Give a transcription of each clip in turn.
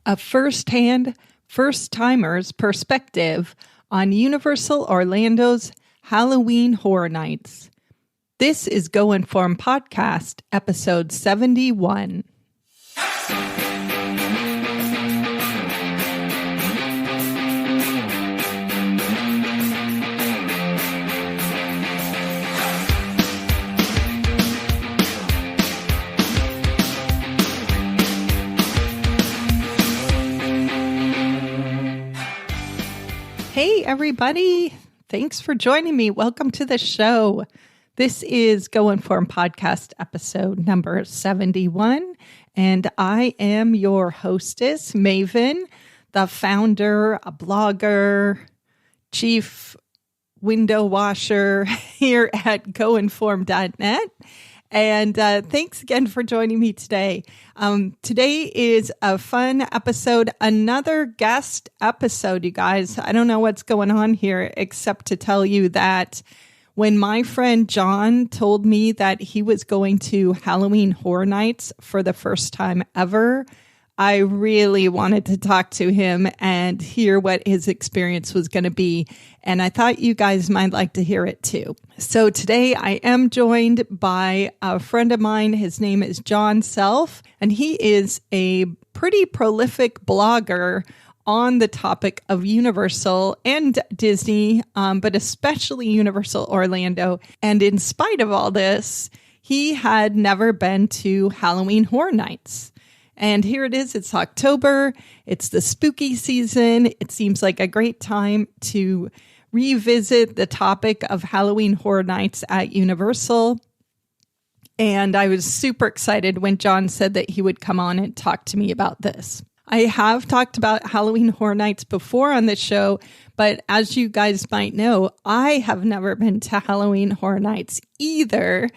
A first-hand, first-timer's perspective on Universal Orlando's Halloween Horror Nights. This is Go Inform Podcast, episode 71. Hey, everybody. Thanks for joining me. Welcome to the show. This is Go Inform Podcast episode number 71, and I am your hostess, Maven, the founder, a blogger, chief window washer here at goinform.net. And thanks again for joining me today. Today is a fun episode, another guest episode, you guys. I don't know what's going on here, except to tell you that when my friend John told me that he was going to Halloween Horror Nights for the first time ever, I really wanted to talk to him and hear what his experience was going to be. And I thought you guys might like to hear it too. So today I am joined by a friend of mine. His name is John Self, and he is a pretty prolific blogger on the topic of Universal and Disney, but especially Universal Orlando. And in spite of all this, he had never been to Halloween Horror Nights. And here it is. It's October. It's the spooky season. It seems like a great time to revisit the topic of Halloween Horror Nights at Universal. And I was super excited when John said that he would come on and talk to me about this. I have talked about Halloween Horror Nights before on this show, but as you guys might know, I have never been to Halloween Horror Nights either.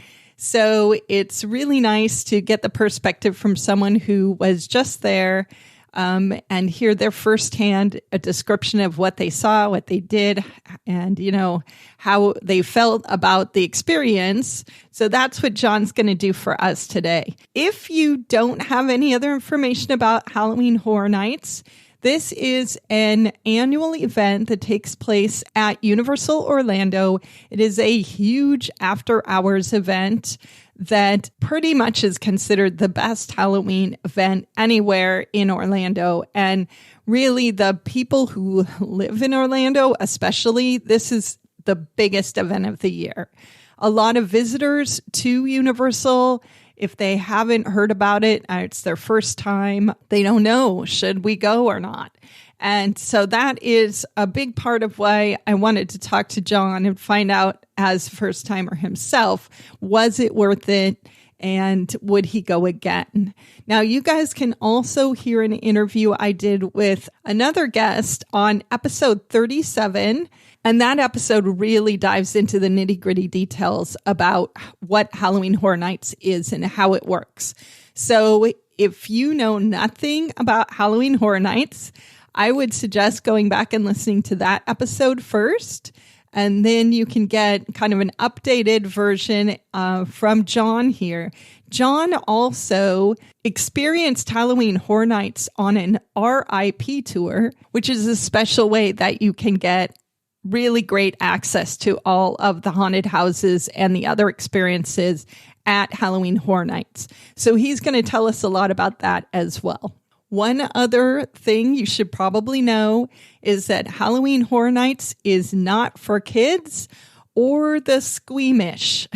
So it's really nice to get the perspective from someone who was just there and hear their firsthand a description of what they saw, what they did, and, you know, how they felt about the experience. So that's what John's going to do for us today. If you don't have any other information about Halloween Horror Nights, this is an annual event that takes place at Universal Orlando. It is a huge after-hours event that pretty much is considered the best Halloween event anywhere in Orlando. And really, the people who live in Orlando, especially, this is the biggest event of the year. A lot of visitors to Universal, if they haven't heard about it, it's their first time, they don't know, should we go or not? And so that is a big part of why I wanted to talk to John and find out, as a first timer himself, was it worth it? And would he go again? Now, you guys can also hear an interview I did with another guest on episode 37. And that episode really dives into the nitty-gritty details about what Halloween Horror Nights is and how it works. So if you know nothing about Halloween Horror Nights, I would suggest going back and listening to that episode first. And then you can get kind of an updated version from John here. John also experienced Halloween Horror Nights on an RIP tour, which is a special way that you can get really great access to all of the haunted houses and the other experiences at Halloween Horror Nights. So he's going to tell us a lot about that as well. One other thing you should probably know is that Halloween Horror Nights is not for kids or the squeamish.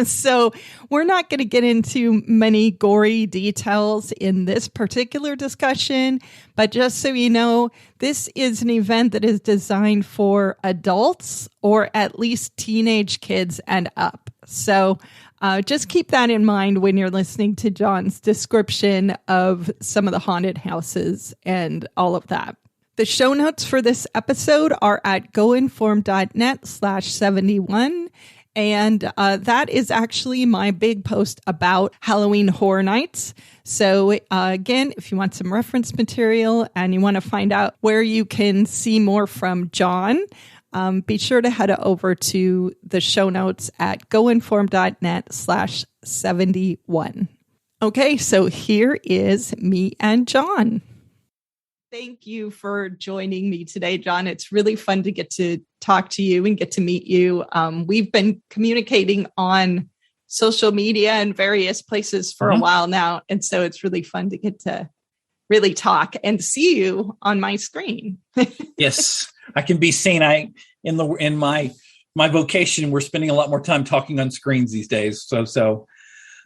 So we're not going to get into many gory details in this particular discussion, but just so you know, this is an event that is designed for adults or at least teenage kids and up. So just keep that in mind when you're listening to John's description of some of the haunted houses and all of that. The show notes for this episode are at goinform.net/71. And that is actually my big post about Halloween Horror Nights. So again, if you want some reference material and you want to find out where you can see more from John, be sure to head over to the show notes at goinform.net/71. Okay, so here is me and John. Thank you for joining me today, John. It's really fun to get to talk to you and get to meet you. We've been communicating on social media and various places for a while now. And so it's really fun to get to really talk and see you on my screen. Yes, I can be seen. In my vocation, we're spending a lot more time talking on screens these days. So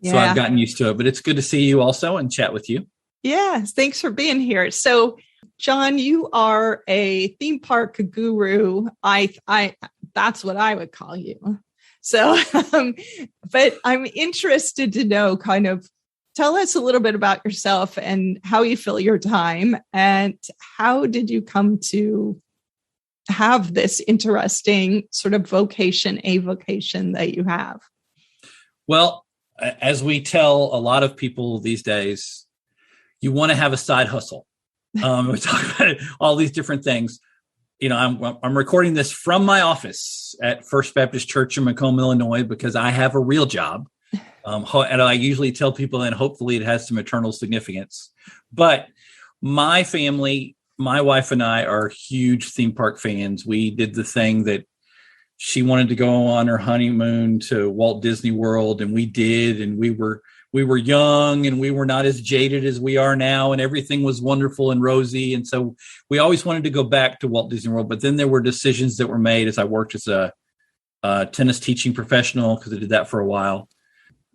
I've gotten used to it, but it's good to see you also and chat with you. Yes, thanks for being here. So, John, you are a theme park guru. That's what I would call you. So, but I'm interested to know tell us a little bit about yourself and how you fill your time and how did you come to have this interesting sort of vocation that you have? Well, as we tell a lot of people these days, you want to have a side hustle. We talk about all these different things. You know, I'm recording this from my office at First Baptist Church in Macomb, Illinois, because I have a real job. And I usually tell people, and hopefully it has some eternal significance. But my family, my wife and I are huge theme park fans. We did the thing that she wanted to go on her honeymoon to Walt Disney World, and we did. And we were young and we were not as jaded as we are now, and everything was wonderful and rosy. And so we always wanted to go back to Walt Disney World. But then there were decisions that were made as I worked as a tennis teaching professional, because I did that for a while.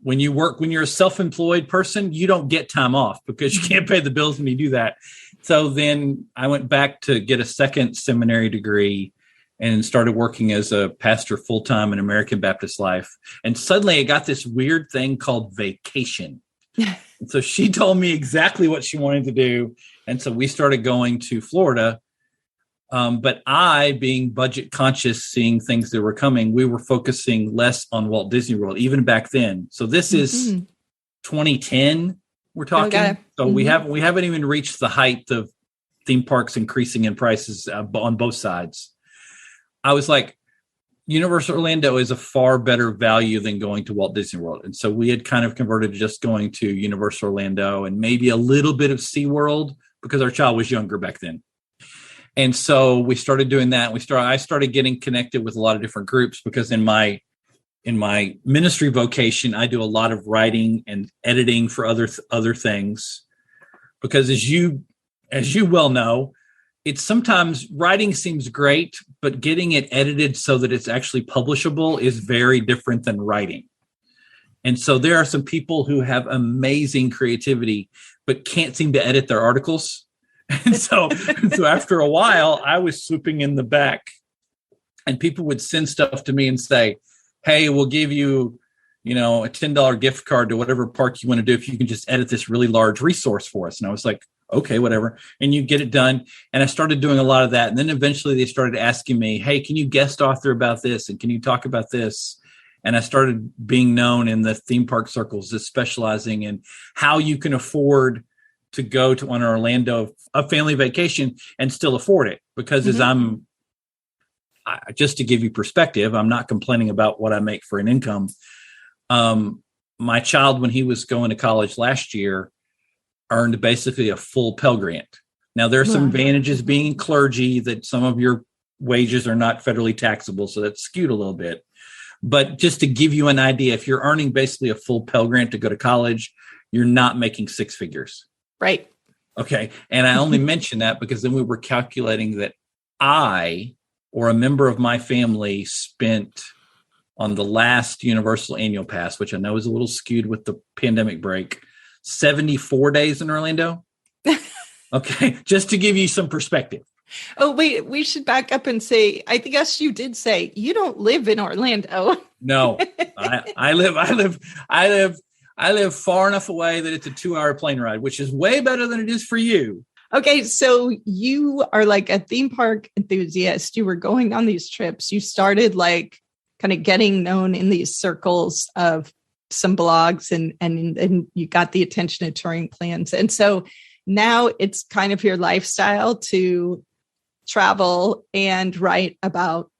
When you're a self-employed person, you don't get time off because you can't pay the bills when you do that. So then I went back to get a second seminary degree and started working as a pastor full-time in American Baptist Life. And suddenly I got this weird thing called vacation. And so she told me exactly what she wanted to do. And so we started going to Florida. But I, being budget conscious, seeing things that were coming, we were focusing less on Walt Disney World, even back then. So this is 2010 we're talking. Okay. So we haven't even reached the height of theme parks increasing in prices on both sides. I was like, Universal Orlando is a far better value than going to Walt Disney World. And so we had kind of converted to just going to Universal Orlando and maybe a little bit of SeaWorld because our child was younger back then. And so we started doing that. I started getting connected with a lot of different groups because in my ministry vocation, I do a lot of writing and editing for other things. Because as you well know, it's sometimes writing seems great, but getting it edited so that it's actually publishable is very different than writing. And so there are some people who have amazing creativity, but can't seem to edit their articles. And so after a while, I was swooping in the back and people would send stuff to me and say, hey, we'll give you, a $10 gift card to whatever park you want to do if you can just edit this really large resource for us. And I was like, okay, whatever. And you get it done. And I started doing a lot of that. And then eventually they started asking me, hey, can you guest author about this? And can you talk about this? And I started being known in the theme park circles as specializing in how you can afford to go to an Orlando, a family vacation and still afford it. Because just to give you perspective, I'm not complaining about what I make for an income. My child, when he was going to college last year, earned basically a full Pell Grant. Now, there are some advantages being clergy that some of your wages are not federally taxable, so that's skewed a little bit. But just to give you an idea, if you're earning basically a full Pell Grant to go to college, you're not making six figures. Right. Okay. And I only mention that because then we were calculating that I or a member of my family spent on the last Universal Annual Pass, which I know is a little skewed with the pandemic break, 74 days in Orlando. Okay. Just to give you some perspective. Oh, wait, we should back up and say, I guess you did say you don't live in Orlando. No, I live far enough away that it's a 2-hour plane ride, which is way better than it is for you. Okay. So you are like a theme park enthusiast. You were going on these trips. You started like kind of getting known in these circles of some blogs and you got the attention of touring plans. And so now it's kind of your lifestyle to travel and write about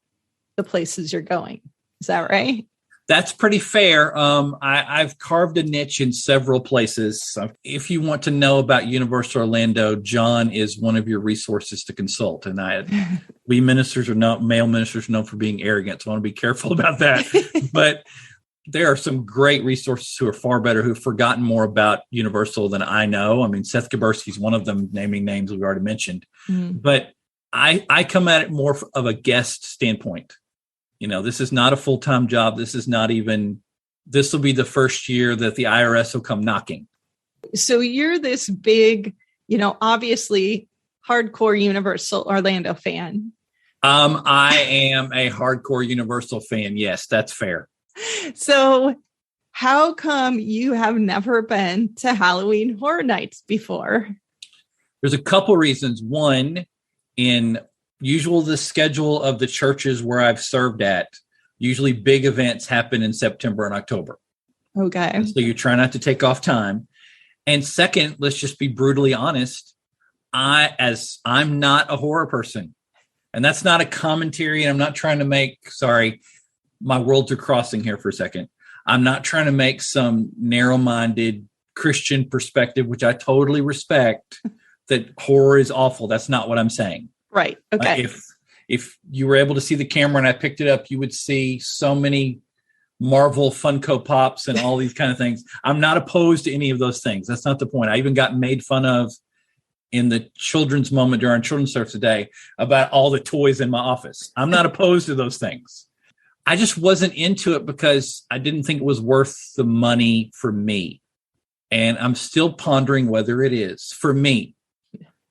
the places you're going. Is that right? That's pretty fair. I've carved a niche in several places. So if you want to know about Universal Orlando, John is one of your resources to consult. And we ministers are not, male ministers are known for being arrogant, so I want to be careful about that. But there are some great resources who are far better, who've forgotten more about Universal than I know. I mean, Seth Gabersky's one of them, naming names we've already mentioned. But I come at it more of a guest standpoint. You know, this is not a full-time job. This will be the first year that the IRS will come knocking. So you're this big, obviously hardcore Universal Orlando fan. I am a hardcore Universal fan. Yes, that's fair. So how come you have never been to Halloween Horror Nights before? There's a couple reasons. One, in the schedule of the churches where I've served at, usually big events happen in September and October. Okay. And so you try not to take off time. And second, let's just be brutally honest. I'm not a horror person, and that's not a commentary. And I'm not trying to my worlds are crossing here for a second. I'm not trying to make some narrow-minded Christian perspective, which I totally respect, that horror is awful. That's not what I'm saying. Right. Okay. If you were able to see the camera and I picked it up, you would see so many Marvel Funko Pops and all these kind of things. I'm not opposed to any of those things. That's not the point. I even got made fun of in the children's moment during children's service today about all the toys in my office. I'm not opposed to those things. I just wasn't into it because I didn't think it was worth the money for me. And I'm still pondering whether it is for me.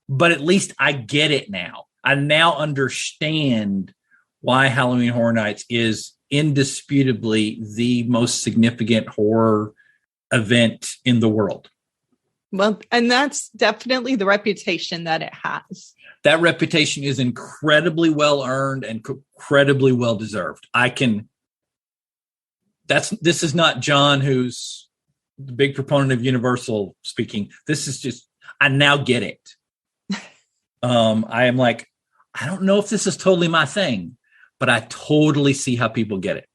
But at least I get it now. I now understand why Halloween Horror Nights is indisputably the most significant horror event in the world. Well, and that's definitely the reputation that it has. That reputation is incredibly well earned and incredibly well deserved. This is not John, who's the big proponent of Universal speaking. This is just, I now get it. I am like, I don't know if this is totally my thing, but I totally see how people get it.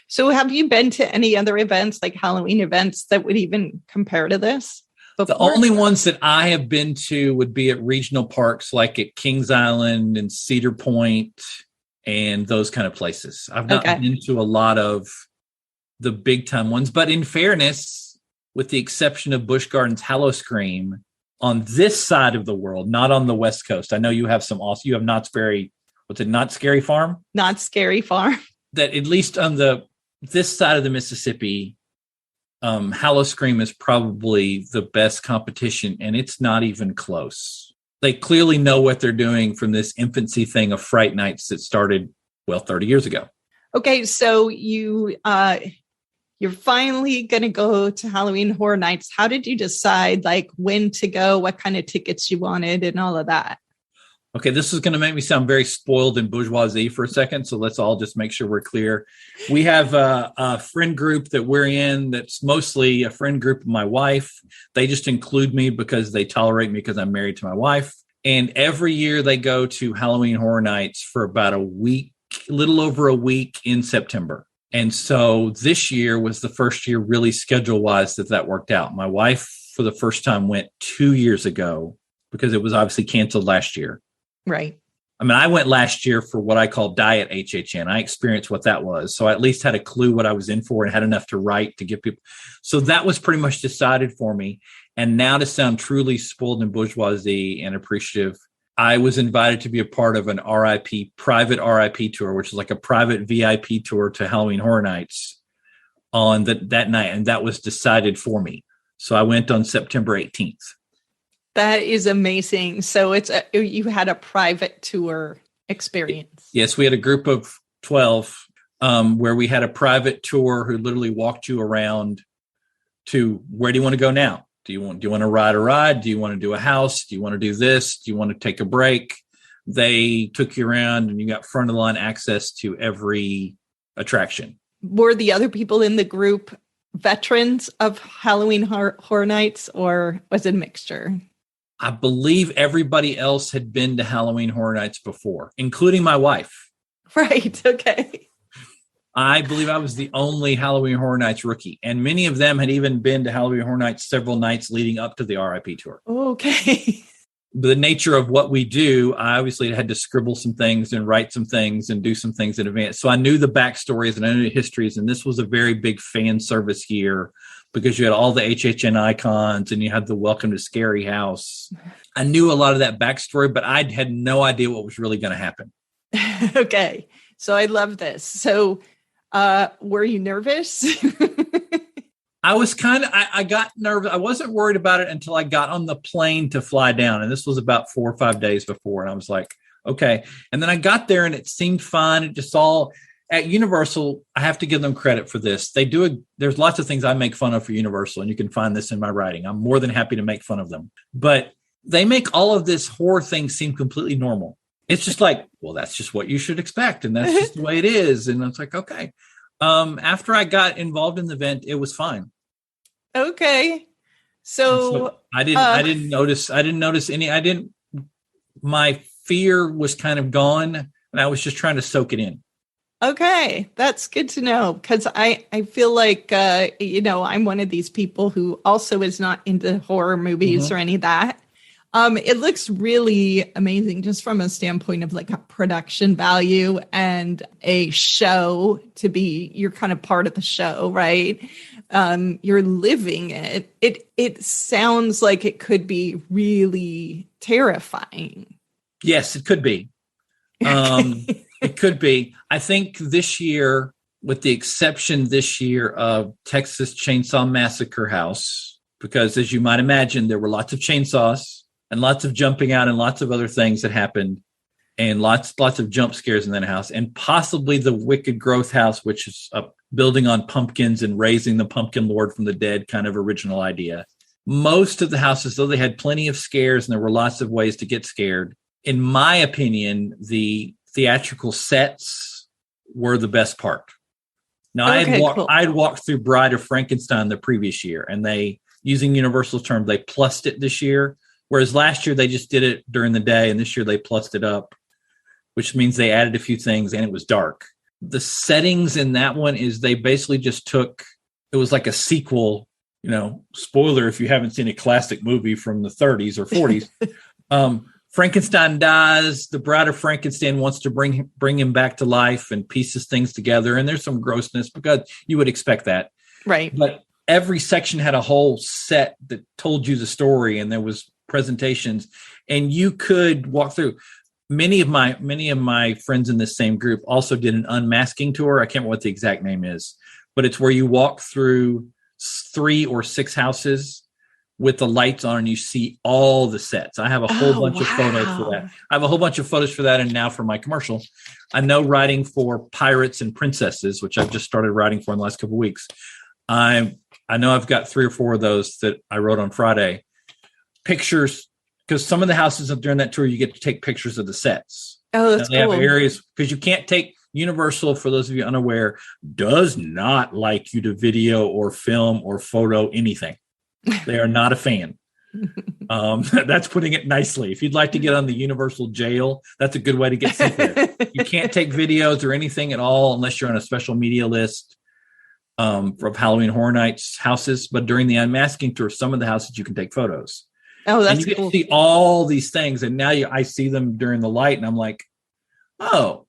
So have you been to any other events, like Halloween events, that would even compare to this before? The only ones that I have been to would be at regional parks, like at Kings Island and Cedar Point and those kind of places. I've not been to a lot of the big time ones, but in fairness, with the exception of Busch Gardens Hallowscream, on this side of the world, not on the West Coast. I know you have you have Knott's Berry, Not Scary Farm? Not Scary Farm. That at least on this side of the Mississippi, Hallowscream is probably the best competition, and it's not even close. They clearly know what they're doing from this infancy thing of Fright Nights that started, 30 years ago. Okay, so you're finally going to go to Halloween Horror Nights. How did you decide, when to go, what kind of tickets you wanted, and all of that? Okay, this is going to make me sound very spoiled and bourgeoisie for a second, so let's all just make sure we're clear. We have a friend group that we're in that's mostly a friend group of my wife. They just include me because they tolerate me because I'm married to my wife. And every year they go to Halloween Horror Nights for about a week, little over a week in September. And so this year was the first year really schedule-wise that worked out. My wife, for the first time, went 2 years ago because it was obviously canceled last year. Right. I mean, I went last year for what I call Diet HHN. I experienced what that was. So I at least had a clue what I was in for and had enough to write to give people. So that was pretty much decided for me. And now, to sound truly spoiled and bourgeoisie and appreciative, I was invited to be a part of an private RIP tour, which is like a private VIP tour to Halloween Horror Nights on that night. And that was decided for me. So I went on September 18th. That is amazing. So you had a private tour experience. Yes, we had a group of 12 where we had a private tour who literally walked you around to, where do you want to go now? Do you want to ride a ride? Do you want to do a house? Do you want to do this? Do you want to take a break? They took you around and you got front of the line access to every attraction. Were the other people in the group veterans of Halloween Horror Nights, or was it a mixture? I believe everybody else had been to Halloween Horror Nights before, including my wife. Right. Okay. I believe I was the only Halloween Horror Nights rookie, and many of them had even been to Halloween Horror Nights several nights leading up to the RIP tour. Okay. The nature of what we do, I obviously had to scribble some things and write some things and do some things in advance. So I knew the backstories and I knew the histories, and this was a very big fan service year because you had all the HHN icons and you had the Welcome to Scary House. I knew a lot of that backstory, but I had no idea what was really going to happen. Okay. So I love this. So were you nervous? I was I got nervous. I wasn't worried about it until I got on the plane to fly down. And this was about 4 or 5 days before. And I was like, okay. And then I got there and it seemed fine. It just all at Universal. I have to give them credit for this. There's lots of things I make fun of for Universal, and you can find this in my writing. I'm more than happy to make fun of them, but they make all of this horror thing seem completely normal. It's just like, well, that's just what you should expect. And that's just the way it is. And it's like, okay. After I got involved in the event, it was fine. Okay. So I didn't notice any, my fear was kind of gone, and I was just trying to soak it in. Okay. That's good to know, because I feel like, I'm one of these people who also is not into horror movies or any of that. It looks really amazing just from a standpoint of like a production value and a show to be, you're kind of part of the show, right? You're living it. It sounds like it could be really terrifying. Yes, it could be. It could be. I think this year, with the exception this year of Texas Chainsaw Massacre House, because as you might imagine, there were lots of chainsaws and lots of jumping out and lots of other things that happened, and lots of jump scares in that house, and possibly the Wicked Growth House, which is building on pumpkins and raising the pumpkin lord from the dead kind of original idea. Most of the houses, though they had plenty of scares and there were lots of ways to get scared, in my opinion, the theatrical sets were the best part. Now, I'd walked through Bride of Frankenstein the previous year, and they, using Universal's term, they plussed it this year. Whereas last year they just did it during the day, and this year they plussed it up, which means they added a few things and it was dark. The settings in that one is they basically just took, it was like a sequel, spoiler if you haven't seen a classic movie from the 30s or 40s. Frankenstein dies. The Bride of Frankenstein wants to bring him back to life and pieces things together. And there's some grossness because you would expect that. Right. But every section had a whole set that told you the story, and there was presentations, and you could walk through. Many of my friends in this same group also did an unmasking tour. I can't remember what the exact name is, but it's where you walk through 3 or 6 houses with the lights on and you see all the sets. I have a whole bunch of photos for that. I have a whole bunch of photos for that. And now for my commercial, I know writing for Pirates and Princesses, which I've just started writing for in the last couple of weeks. I know I've got 3 or 4 of those that I wrote on Friday. Pictures, because some of the houses during that tour, you get to take pictures of the sets. Oh, that's cool. They have areas, because you can't take, Universal, for those of you unaware, does not like you to video or film or photo anything. They are not a fan. That's putting it nicely. If you'd like to get on the Universal jail, that's a good way to get sent there. You can't take videos or anything at all unless you're on a special media list of Halloween Horror Nights houses. But during the unmasking tour, some of the houses you can take photos. Oh, that's and you cool. Get to see all these things, and now I see them during the light, and I'm like, oh,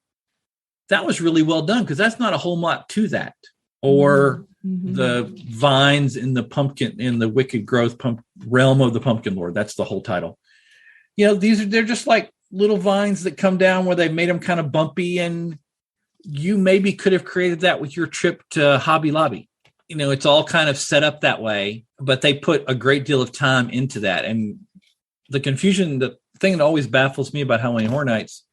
that was really well done, because that's not a whole lot to that. Or the vines in the pumpkin, in the Wicked Growth realm of the Pumpkin Lord. That's the whole title. They're just like little vines that come down where they made them kind of bumpy, and you maybe could have created that with your trip to Hobby Lobby. It's all kind of set up that way, but they put a great deal of time into that. And the confusion, the thing that always baffles me about Halloween Horror Nights,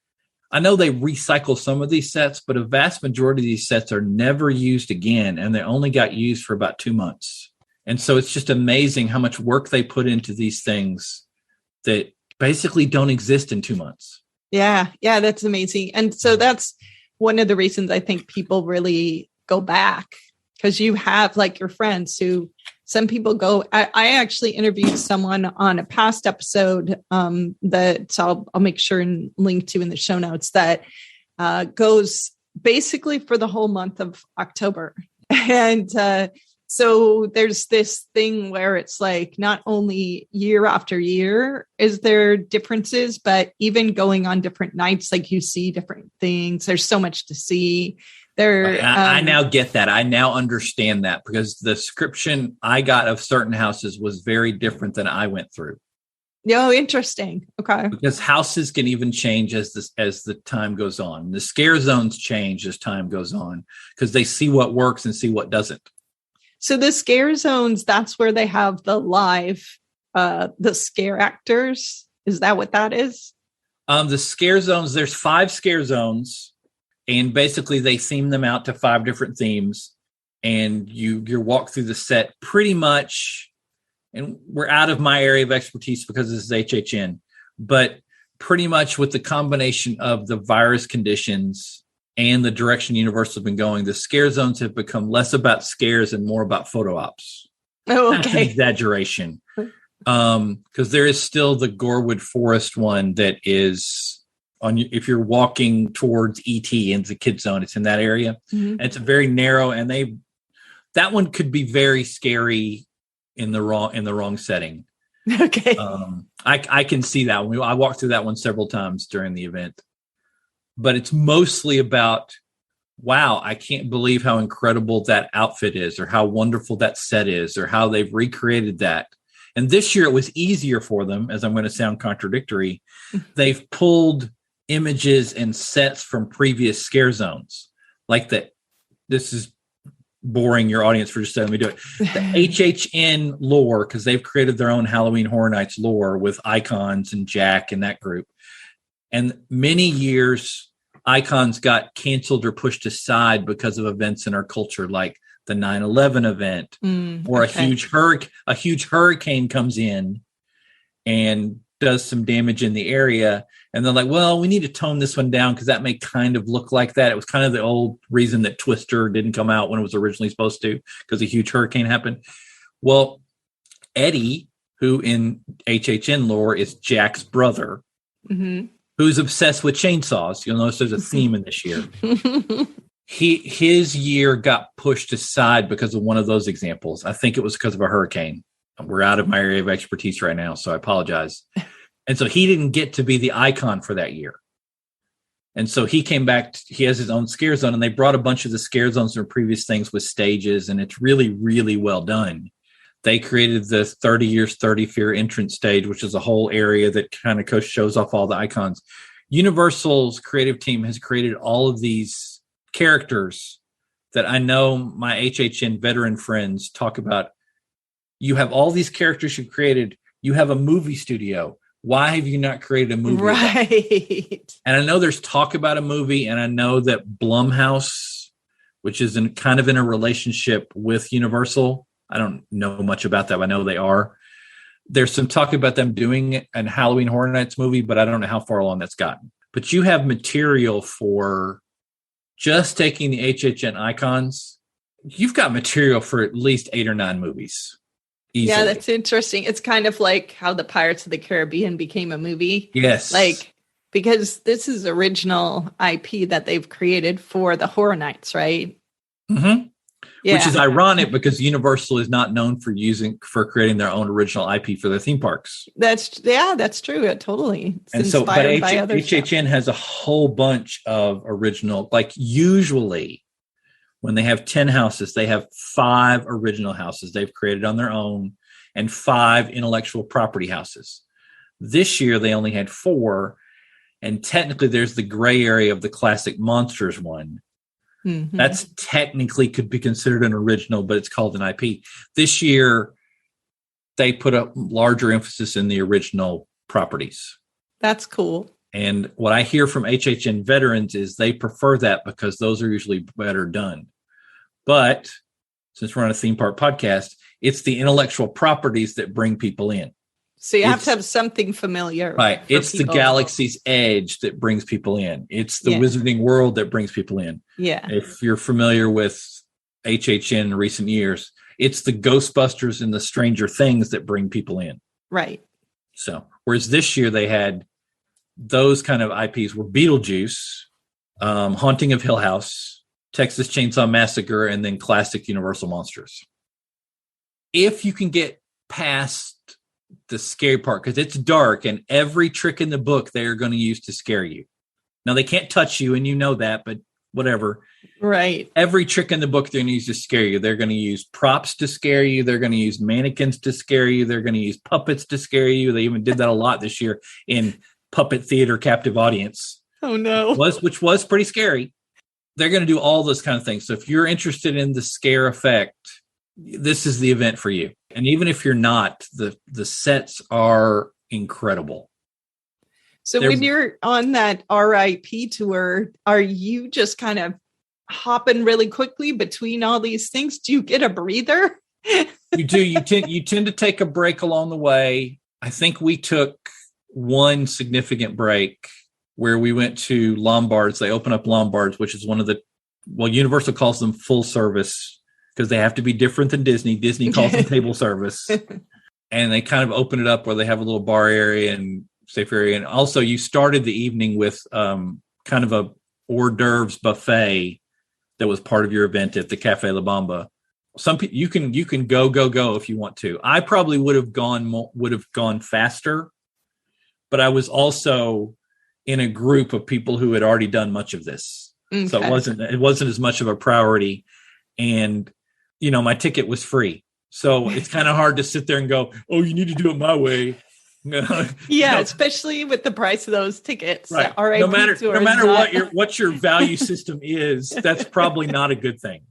I know they recycle some of these sets, but a vast majority of these sets are never used again, and they only got used for about 2 months. And so it's just amazing how much work they put into these things that basically don't exist in 2 months. Yeah, that's amazing. And so that's one of the reasons I think people really go back, because you have like your friends who, some people go. I actually interviewed someone on a past episode that I'll make sure and link to in the show notes, that goes basically for the whole month of October. And so there's this thing where it's like not only year after year is there differences, but even going on different nights, like you see different things. There's so much to see. I now get that. I now understand that because the description I got of certain houses was very different than I went through. Oh, interesting. Okay. Because houses can even change as the time goes on. The scare zones change as time goes on because they see what works and see what doesn't. So the scare zones, that's where they have the live, the scare actors. Is that what that is? The scare zones, there's 5 scare zones, and basically they theme them out to 5 different themes. And you walk through the set pretty much, and we're out of my area of expertise because this is HHN, but pretty much with the combination of the virus conditions and the direction Universal has been going, the scare zones have become less about scares and more about photo ops. Oh, okay. That's an exaggeration. Because there is still the Gorewood Forest one that is on. If you're walking towards ET into the kid zone, it's in that area. Mm-hmm. And it's a very narrow, and that one could be very scary in the wrong setting. Okay. I can see that one. I walked through that one several times during the event. But it's mostly about, wow, I can't believe how incredible that outfit is, or how wonderful that set is, or how they've recreated that. And this year it was easier for them, as I'm going to sound contradictory. They've pulled images and sets from previous scare zones. Like that, this is boring your audience for just letting me do it. The HHN lore, because they've created their own Halloween Horror Nights lore with Icons and Jack and that group. And many years, Icons got canceled or pushed aside because of events in our culture, like the 9/11 event, or a huge hurricane comes in and does some damage in the area. And they're like, well, we need to tone this one down because that may kind of look like that. It was kind of the old reason that Twister didn't come out when it was originally supposed to, because a huge hurricane happened. Well, Eddie, who in HHN lore is Jack's brother, who's obsessed with chainsaws. You'll notice there's a theme in this year. His year got pushed aside because of one of those examples. I think it was because of a hurricane. We're out of my area of expertise right now, so I apologize. And so he didn't get to be the icon for that year. And so he came back. He has his own scare zone, and they brought a bunch of the scare zones from previous things with stages, and it's really, really well done. They created the 30 Years, 30 Fear entrance stage, which is a whole area that kind of shows off all the icons. Universal's creative team has created all of these characters that I know my HHN veteran friends talk about. You have all these characters you've created. You have a movie studio. Why have you not created a movie? Right. And I know there's talk about a movie, and I know that Blumhouse, which is kind of in a relationship with Universal, I don't know much about that, but I know they are. There's some talk about them doing an Halloween Horror Nights movie, but I don't know how far along that's gotten. But you have material for just taking the HHN icons. You've got material for at least 8 or 9 movies. Easily. Yeah, that's interesting. It's kind of like how the Pirates of the Caribbean became a movie. Yes. Like, because this is original IP that they've created for the Horror Nights, right? Mm-hmm. Yeah. Which is ironic because Universal is not known for creating their own original IP for their theme parks. That's true. Totally. It's and so, but HHN has a whole bunch of original, like usually when they have 10 houses, they have 5 original houses they've created on their own and 5 intellectual property houses. This year, they only had 4. And technically, there's the gray area of the classic Monsters one. Mm-hmm. That's technically could be considered an original, but it's called an IP. This year, they put a larger emphasis in the original properties. That's cool. And what I hear from HHN veterans is they prefer that because those are usually better done. But since we're on a theme park podcast, it's the intellectual properties that bring people in. So you have to have something familiar. Right. It's people. The Galaxy's Edge that brings people in. It's the Wizarding World that brings people in. Yeah. If you're familiar with HHN in recent years, it's the Ghostbusters and the Stranger Things that bring people in. Right. So, whereas this year they had those kind of IPs were Beetlejuice, Haunting of Hill House, Texas Chainsaw Massacre, and then classic Universal Monsters. If you can get past the scary part, because it's dark and every trick in the book they are going to use to scare you. Now, they can't touch you, and you know that, but whatever. Right. Every trick in the book they're going to use to scare you. They're going to use props to scare you. They're going to use mannequins to scare you. They're going to use puppets to scare you. They even did that a lot this year in Puppet Theater Captive Audience. Oh, no. Which was pretty scary. They're going to do all those kind of things. So if you're interested in the scare effect, this is the event for you. And even if you're not, the sets are incredible. So when you're on that RIP tour, are you just kind of hopping really quickly between all these things? Do you get a breather? You do. You tend to take a break along the way. I think we took one significant break where we went to Lombards. They open up Lombards, which is one of Universal calls them full service because they have to be different than Disney. Disney calls them table service. And they kind of open it up where they have a little bar area and safe area. And also you started the evening with kind of a hors d'oeuvres buffet that was part of your event at the Cafe La Bamba. Some people you can go if you want to. I probably would have gone faster, but I was also in a group of people who had already done much of this. Okay. So it wasn't as much of a priority. And, my ticket was free. So it's kind of hard to sit there and go, oh, you need to do it my way. Yeah, especially with the price of those tickets. Right. No matter what your value system is, that's probably not a good thing.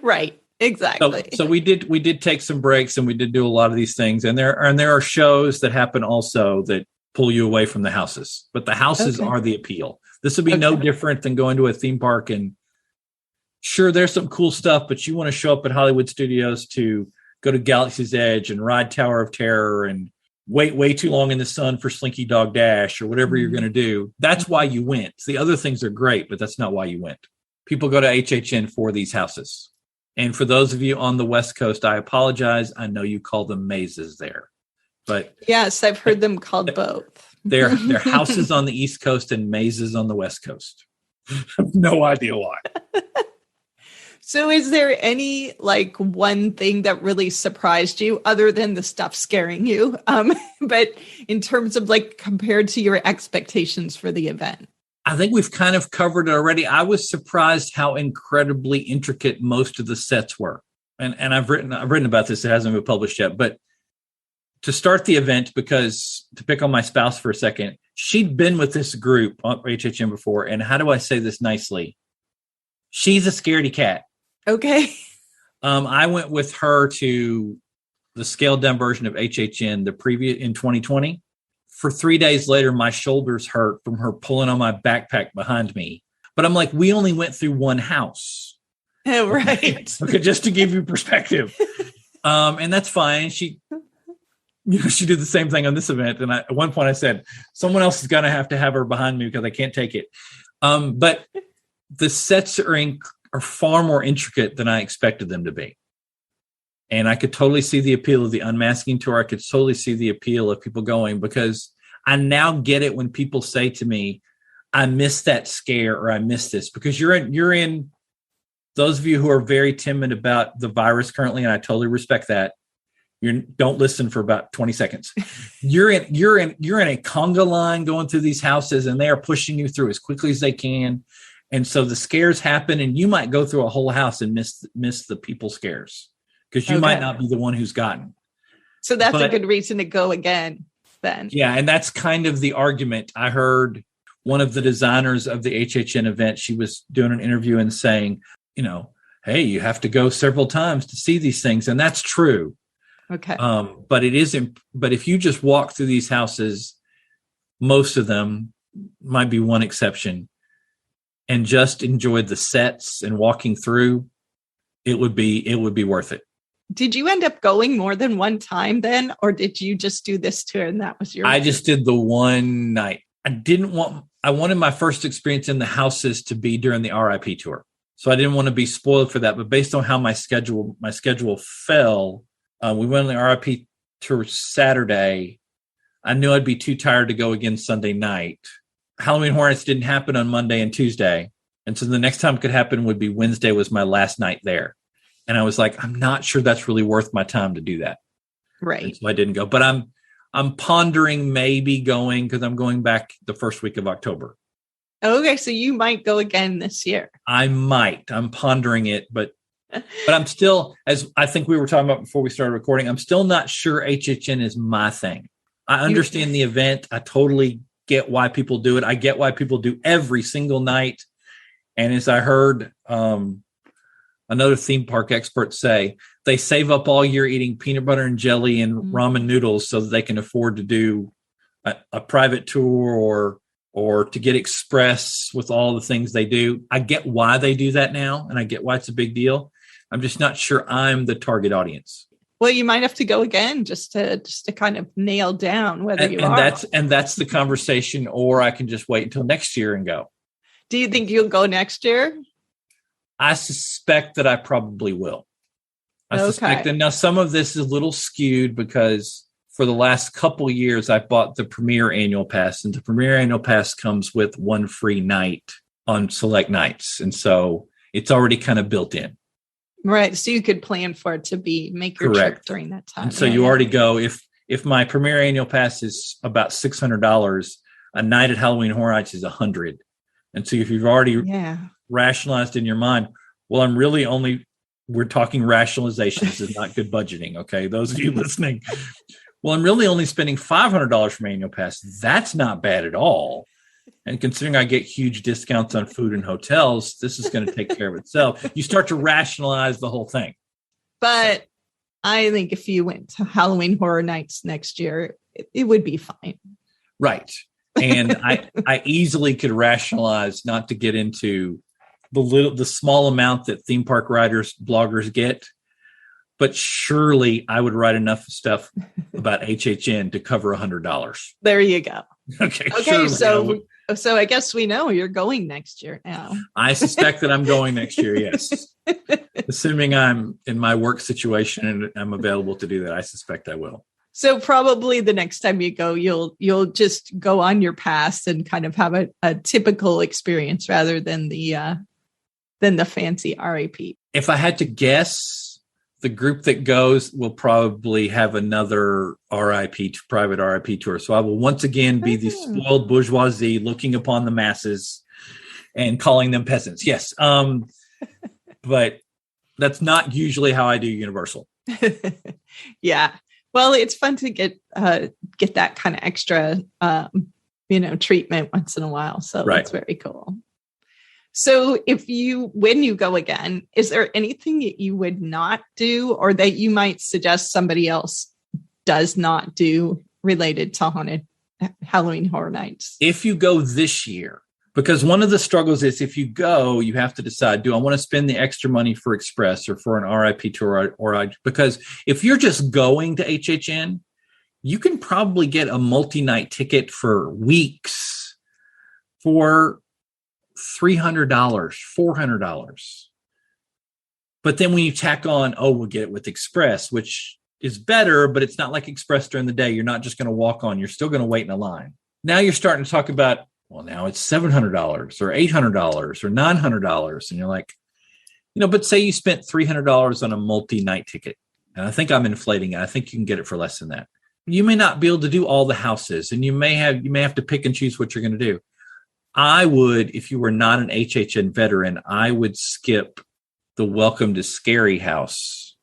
Right. Exactly. So we did take some breaks and we did do a lot of these things. And there are shows that happen also that pull you away from the houses, but the houses are the appeal. This would be no different than going to a theme park, and sure, there's some cool stuff, but you want to show up at Hollywood Studios to go to Galaxy's Edge and ride Tower of Terror and wait way too long in the sun for Slinky Dog Dash or whatever you're going to do. That's why you went. The other things are great, but that's not why you went. People go to HHN for these houses. And for those of you on the West Coast, I apologize. I know you call them mazes there. But yes, I've heard them called both. They're houses on the East Coast and mazes on the West Coast. I have no idea why. So is there any one thing that really surprised you other than the stuff scaring you? But in terms of compared to your expectations for the event? I think we've kind of covered it already. I was surprised how incredibly intricate most of the sets were. And I've written about this. It hasn't been published yet, but to start the event, because to pick on my spouse for a second, she'd been with this group on HHN before. And how do I say this nicely? She's a scaredy-cat. Okay. I went with her to the scaled down version of HHN in 2020. For 3 days later, my shoulders hurt from her pulling on my backpack behind me. But I'm like, we only went through one house. Oh, right. Okay, just to give you perspective. And that's fine. She did the same thing on this event. And at one point I said, someone else is going to have her behind me because I can't take it. But the sets are far more intricate than I expected them to be. And I could totally see the appeal of the unmasking tour. I could totally see the appeal of people going, because I now get it when people say to me, I miss that scare, or I miss this, because you're in those of you who are very timid about the virus currently. And I totally respect that. Don't listen for about 20 seconds. You're in a conga line going through these houses, and they are pushing you through as quickly as they can. And so the scares happen, and you might go through a whole house and miss the people scares, because you might not be the one who's gotten. So that's a good reason to go again then. Yeah. And that's kind of the argument. I heard one of the designers of the HHN event, she was doing an interview and saying, hey, you have to go several times to see these things. And that's true. Okay. But if you just walk through these houses, most of them, might be one exception, and just enjoyed the sets and walking through, it would be worth it. Did you end up going more than one time then, or did you just do this tour and that was your? I just did the one night. I wanted my first experience in the houses to be during the RIP tour. So I didn't want to be spoiled for that. But based on how my schedule fell, we went on the RIP tour Saturday. I knew I'd be too tired to go again Sunday night. Halloween Hornets didn't happen on Monday and Tuesday. And so the next time it could happen would be Wednesday was my last night there. And I was like, I'm not sure that's really worth my time to do that. Right. And so I didn't go, but I'm pondering maybe going because I'm going back the first week of October. Okay. So you might go again this year. I might. I'm pondering it, but I'm still, as I think we were talking about before we started recording, I'm still not sure HHN is my thing. I understand the event. I totally get why people do it. I get why people do every single night. And as I heard another theme park expert say, they save up all year eating peanut butter and jelly and ramen noodles so that they can afford to do a private tour or to get express with all the things they do. I get why they do that now, and I get why it's a big deal. I'm just not sure I'm the target audience. Well, you might have to go again just to kind of nail down whether you are. That's the conversation, or I can just wait until next year and go. Do you think you'll go next year? I suspect that I probably will. I suspect, and now some of this is a little skewed because for the last couple of years, I've bought the Premier Annual Pass, and the Premier Annual Pass comes with one free night on select nights. And so it's already kind of built in. Right. So you could plan for it to make your trip during that time. And so you already go, if my Premier Annual Pass is about $600, a night at Halloween Horror Nights is $100. And so if you've already rationalized in your mind, well, we're talking rationalization. This is not good budgeting. Okay. Those of you listening, well, I'm really only spending $500 for my annual pass. That's not bad at all. And considering I get huge discounts on food and hotels, this is going to take care of itself. You start to rationalize the whole thing. But I think if you went to Halloween Horror Nights next year, it would be fine. Right. And I easily could rationalize not to get into the small amount that theme park writers, bloggers get. But surely I would write enough stuff about HHN to cover $100. There you go. Okay. So I guess we know you're going next year now. I suspect that I'm going next year. Yes. Assuming I'm in my work situation and I'm available to do that, I suspect I will. So probably the next time you go, you'll just go on your pass and kind of have a typical experience rather than the fancy RIP. If I had to guess, the group that goes will probably have another private RIP tour. So I will once again be the spoiled bourgeoisie looking upon the masses and calling them peasants. Yes. But that's not usually how I do Universal. Yeah. Well, it's fun to get that kind of extra, treatment once in a while. So That's very cool. So when you go again, is there anything that you would not do or that you might suggest somebody else does not do related to haunted Halloween Horror Nights? If you go this year, because one of the struggles is if you go, you have to decide, do I want to spend the extra money for Express or for an RIP tour? Because if you're just going to HHN, you can probably get a multi-night ticket for weeks for $300, $400. But then when you tack on, we'll get it with Express, which is better, but it's not like Express during the day. You're not just going to walk on. You're still going to wait in a line. Now you're starting to talk about, well, now it's $700 or $800 or $900. And you're like, but say you spent $300 on a multi-night ticket. And I think I'm inflating it. I think you can get it for less than that. You may not be able to do all the houses, and you may have to pick and choose what you're going to do. I would, if you were not an HHN veteran, I would skip the Welcome to Scary house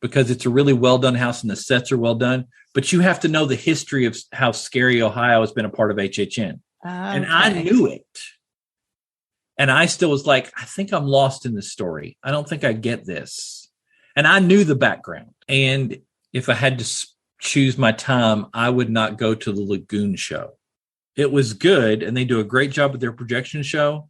because it's a really well done house and the sets are well done. But you have to know the history of how Scary, Ohio has been a part of HHN. And I knew it. And I still was like, I think I'm lost in this story. I don't think I get this. And I knew the background. And if I had to choose my time, I would not go to the Lagoon show. It was good, and they do a great job with their projection show,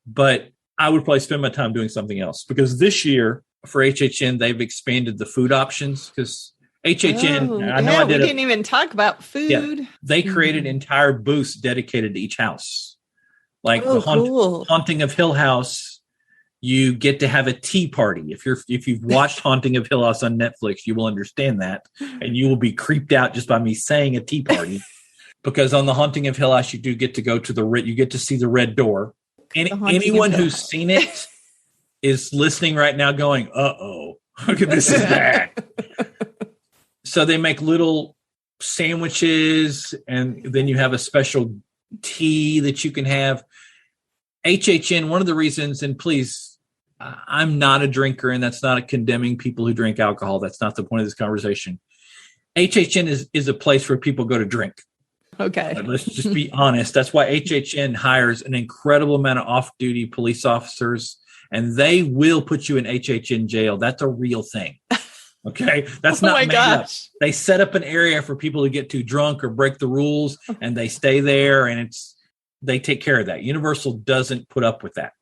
but I would probably spend my time doing something else because this year for HHN, they've expanded the food options because HHN, we didn't even talk about food. Yeah, they created entire booths dedicated to each house. Like the Haunting of Hill House, you get to have a tea party. If you've watched Haunting of Hill House on Netflix, you will understand that, and you will be creeped out just by me saying a tea party. Because on the Haunting of Hill House, you do get to go to you get to see the red door. Anyone who's seen it is listening right now going, uh-oh, look at this is bad. So they make little sandwiches, and then you have a special tea that you can have. HHN, one of the reasons, and please, I'm not a drinker, and that's not condemning people who drink alcohol. That's not the point of this conversation. HHN is a place where people go to drink. Okay. Let's just be honest. That's why HHN hires an incredible amount of off-duty police officers, and they will put you in HHN jail. That's a real thing. Okay? That's not made up. They set up an area for people to get too drunk or break the rules, and they stay there, and they take care of that. Universal doesn't put up with that.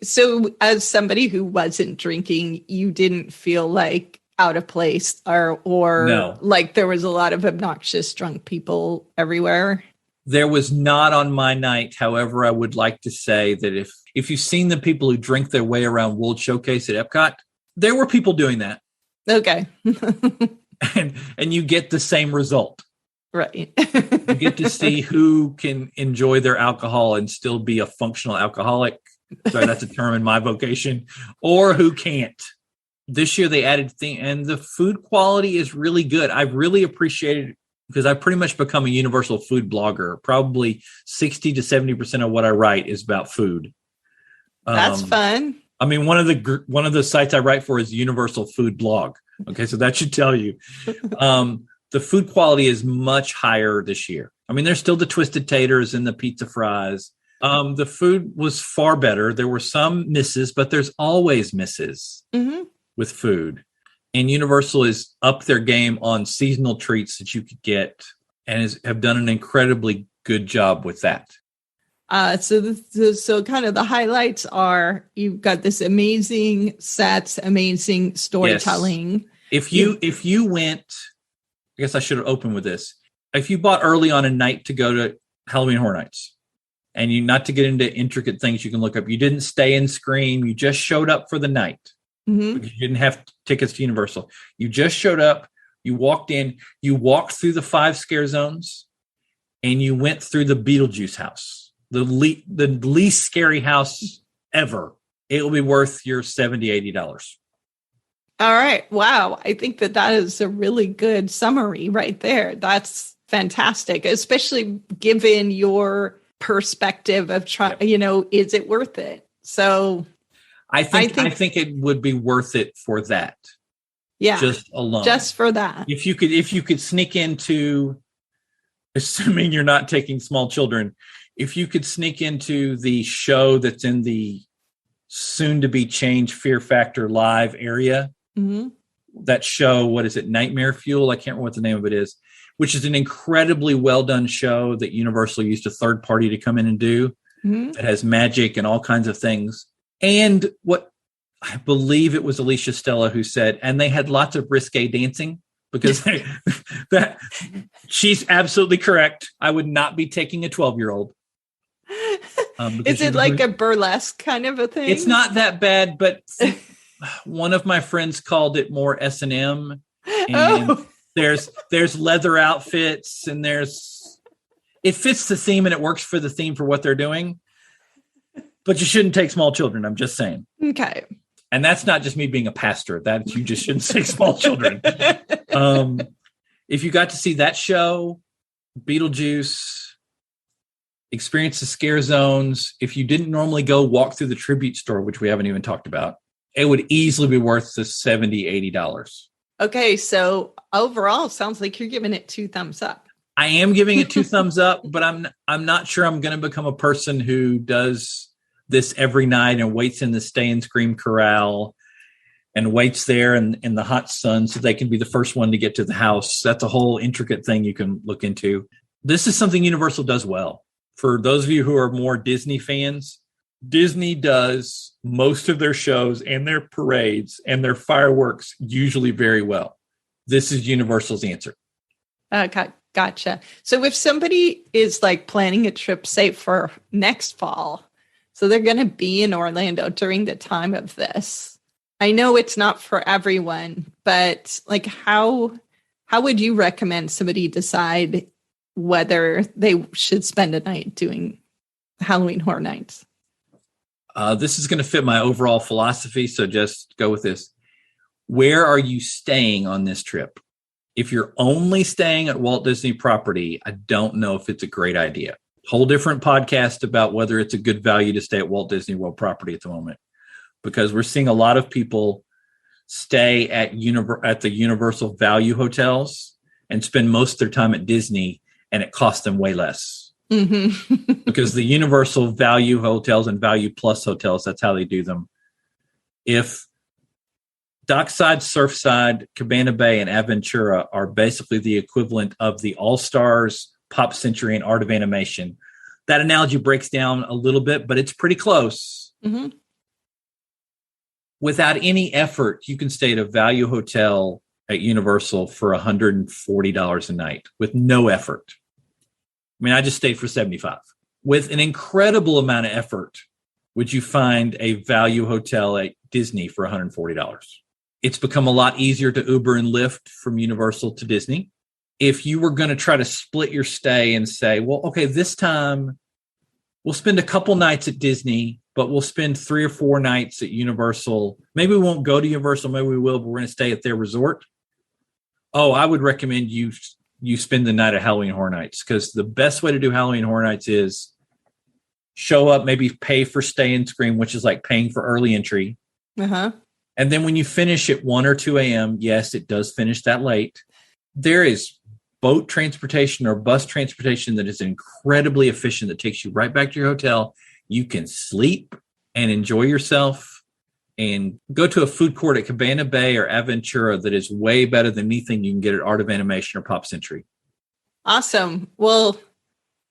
So as somebody who wasn't drinking, you didn't feel like out of place or no. Like there was a lot of obnoxious drunk people everywhere? There was not on my night. However, I would like to say that if you've seen the people who drink their way around World Showcase at Epcot, there were people doing that. Okay. and you get the same result. Right. You get to see who can enjoy their alcohol and still be a functional alcoholic. Sorry, that's a term in my vocation. Or who can't. This year they added and the food quality is really good. I've really appreciated it because I've pretty much become a universal food blogger. Probably 60 to 70% of what I write is about food. That's fun. I mean, one of the sites I write for is Universal Food Blog. Okay, so that should tell you. The food quality is much higher this year. I mean, there's still the twisted taters and the pizza fries. The food was far better. There were some misses, but there's always misses. Mm-hmm. With food, and Universal is up their game on seasonal treats that you could get, and have done an incredibly good job with that. So kind of the highlights are you've got this amazing sets, amazing storytelling. Yes. If you went, I guess I should have opened with this. If you bought early on a night to go to Halloween Horror Nights, and you not to get into intricate things you can look up, you didn't stay and scream, you just showed up for the night. Mm-hmm. Because you didn't have tickets to Universal. You just showed up, you walked in, you walked through the 5 scare zones, and you went through the Beetlejuice house, the least scary house ever. It will be worth your $70, $80. All right. Wow. I think that is a really good summary right there. That's fantastic, especially given your perspective of trying, is it worth it? So I think it would be worth it for that. Yeah. Just alone. Just for that. If you could sneak into, assuming you're not taking small children, if you could sneak into the show that's in the soon to be changed Fear Factor Live area, mm-hmm. That show, what is it? Nightmare Fuel. I can't remember what the name of it is, which is an incredibly well done show that Universal used a third party to come in and do. Mm-hmm. It has magic and all kinds of things. And what I believe it was Alicia Stella who said, and they had lots of risque dancing because that she's absolutely correct. I would not be taking a 12-year-old. Is it like a burlesque kind of a thing? It's not that bad, but one of my friends called it more S&M. And there's leather outfits, and it fits the theme and it works for the theme for what they're doing. But you shouldn't take small children. I'm just saying. Okay. And that's not just me being a pastor. That you just shouldn't take small children. If you got to see that show, Beetlejuice, experience the scare zones, if you didn't normally go walk through the tribute store, which we haven't even talked about, it would easily be worth the $70, $80. Okay. So overall, sounds like you're giving it 2 thumbs up. I am giving it 2 thumbs up, but I'm not sure I'm going to become a person who does this every night and waits in the stay and scream corral and waits there in the hot sun so they can be the first one to get to the house. That's a whole intricate thing you can look into. This is something Universal does well. For those of you who are more Disney fans, Disney does most of their shows and their parades and their fireworks usually very well. This is Universal's answer. Okay. Gotcha. So if somebody is like planning a trip, say for next fall, so they're going to be in Orlando during the time of this. I know it's not for everyone, but like how would you recommend somebody decide whether they should spend a night doing Halloween Horror Nights? This is going to fit my overall philosophy, so just go with this. Where are you staying on this trip? If you're only staying at Walt Disney property, I don't know if it's a great idea. Whole different podcast about whether it's a good value to stay at Walt Disney World property at the moment, because we're seeing a lot of people stay at the Universal Value hotels and spend most of their time at Disney, and it costs them way less. Mm-hmm. Because the Universal Value hotels and Value Plus hotels, that's how they do them. If Dockside, Surfside, Cabana Bay, and Aventura are basically the equivalent of the All-Stars, Pop Century, and Art of Animation. That analogy breaks down a little bit, but it's pretty close. Mm-hmm. Without any effort, you can stay at a value hotel at Universal for $140 a night with no effort. I mean, I just stayed for $75. With an incredible amount of effort, would you find a value hotel at Disney for $140? It's become a lot easier to Uber and Lyft from Universal to Disney. If you were going to try to split your stay and say, well, okay, this time we'll spend a couple nights at Disney, but we'll spend 3 or 4 nights at Universal. Maybe we won't go to Universal, maybe we will, but we're going to stay at their resort. Oh, I would recommend you spend the night at Halloween Horror Nights, because the best way to do Halloween Horror Nights is show up, maybe pay for stay and scream, which is like paying for early entry. Uh-huh. And then when you finish at 1 or 2 a.m., yes, it does finish that late. There is boat transportation or bus transportation that is incredibly efficient that takes you right back to your hotel. You can sleep and enjoy yourself and go to a food court at Cabana Bay or Aventura that is way better than anything you can get at Art of Animation or Pop Century. Awesome. Well,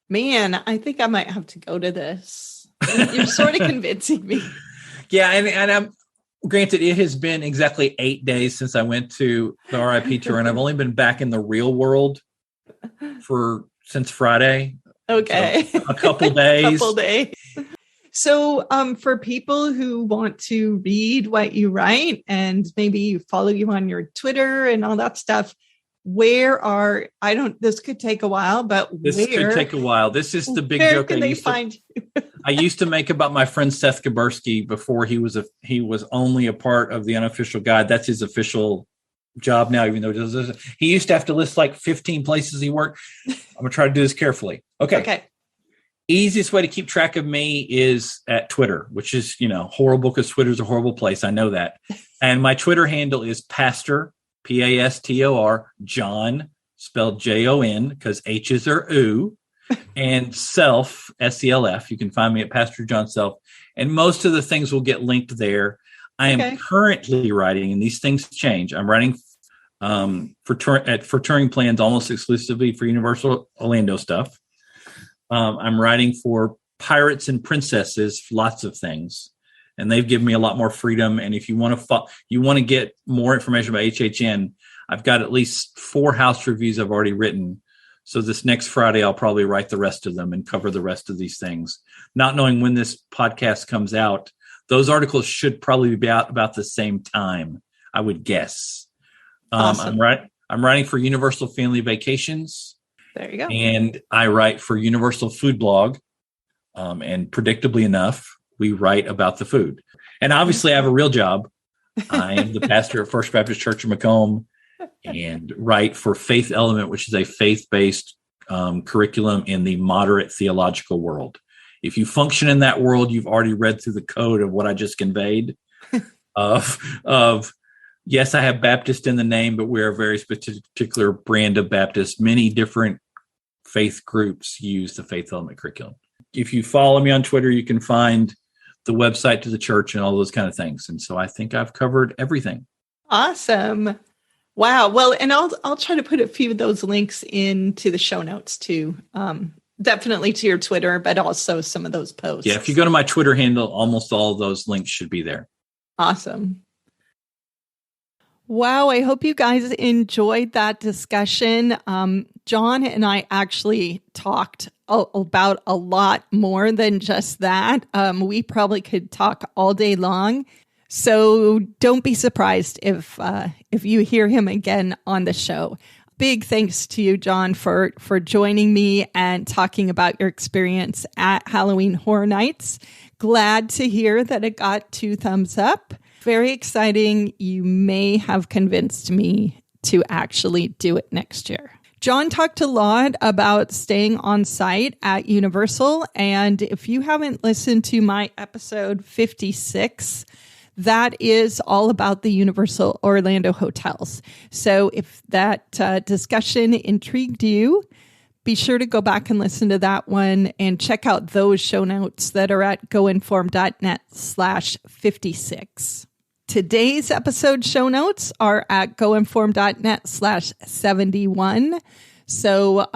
man, I think I might have to go to this. You're sort of convincing me. Yeah, and I'm granted, it has been exactly 8 days since I went to the RIP tour, and I've only been back in the real world since Friday. Okay. So a couple days. So for people who want to read what you write and maybe follow you on your Twitter and all that stuff, this could take a while, but this could take a while. This is the big joke can they find you? I used to make about my friend Seth Gabersky before he was only a part of the Unofficial Guide. That's his official job now, even though he used to have to list like 15 places he worked. I'm going to try to do this carefully. Okay. Easiest way to keep track of me is at Twitter, which is, horrible because Twitter's a horrible place. I know that. And my Twitter handle is Pastor, Pastor, John, spelled Jon, because H's are oo, and Self, SELF. You can find me at Pastor John Self. And most of the things will get linked there. I am currently writing, and these things change. I'm writing for touring plans almost exclusively for Universal Orlando stuff. I'm writing for Pirates and Princesses, lots of things. And they've given me a lot more freedom. And if you want to get more information about HHN, I've got at least 4 house reviews I've already written. So this next Friday, I'll probably write the rest of them and cover the rest of these things. Not knowing when this podcast comes out, those articles should probably be out about the same time, I would guess. Awesome. I'm writing for Universal Family Vacations. There you go. And I write for Universal Food Blog. And predictably enough, we write about the food. And obviously I have a real job. I am the pastor at First Baptist Church in Macomb and write for Faith Element, which is a faith-based curriculum in the moderate theological world. If you function in that world, you've already read through the code of what I just conveyed of yes, I have Baptist in the name, but we're a very particular brand of Baptist. Many different faith groups use the Faith Element curriculum. If you follow me on Twitter, you can find the website to the church and all those kind of things. And so I think I've covered everything. Awesome. Wow. Well, and I'll try to put a few of those links into the show notes too. Definitely to your Twitter, but also some of those posts. Yeah. If you go to my Twitter handle, almost all of those links should be there. Awesome. Wow. I hope you guys enjoyed that discussion. John and I actually talked about a lot more than just that. We probably could talk all day long. So don't be surprised if you hear him again on the show. Big thanks to you, John, for joining me and talking about your experience at Halloween Horror Nights. Glad to hear that it got 2 thumbs up. Very exciting. You may have convinced me to actually do it next year. John talked a lot about staying on site at Universal. And if you haven't listened to my episode 56, that is all about the Universal Orlando hotels. So if that discussion intrigued you, be sure to go back and listen to that one and check out those show notes that are at goinform.net/56. Today's episode show notes are at goinform.net/71. So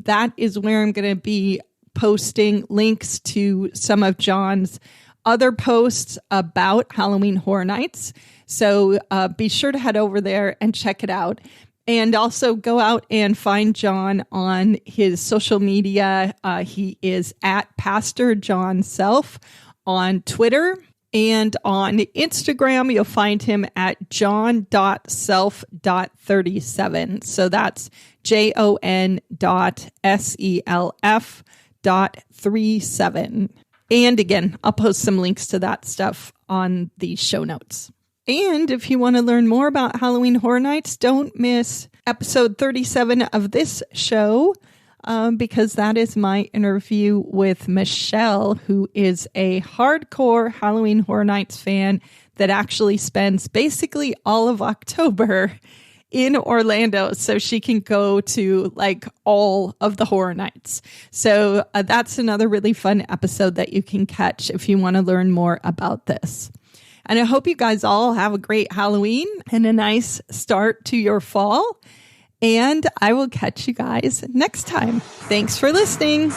that is where I'm going to be posting links to some of John's other posts about Halloween Horror Nights. So be sure to head over there and check it out. And also go out and find John on his social media. He is at Pastor John Self on Twitter. And on Instagram, you'll find him at john.self.37. So that's JON.SELF.37. And again, I'll post some links to that stuff on the show notes. And if you want to learn more about Halloween Horror Nights, don't miss episode 37 of this show, because that is my interview with Michelle, who is a hardcore Halloween Horror Nights fan that actually spends basically all of October in Orlando so she can go to like all of the horror nights. So that's another really fun episode that you can catch if you want to learn more about this. And I hope you guys all have a great Halloween and a nice start to your fall. And I will catch you guys next time. Thanks for listening.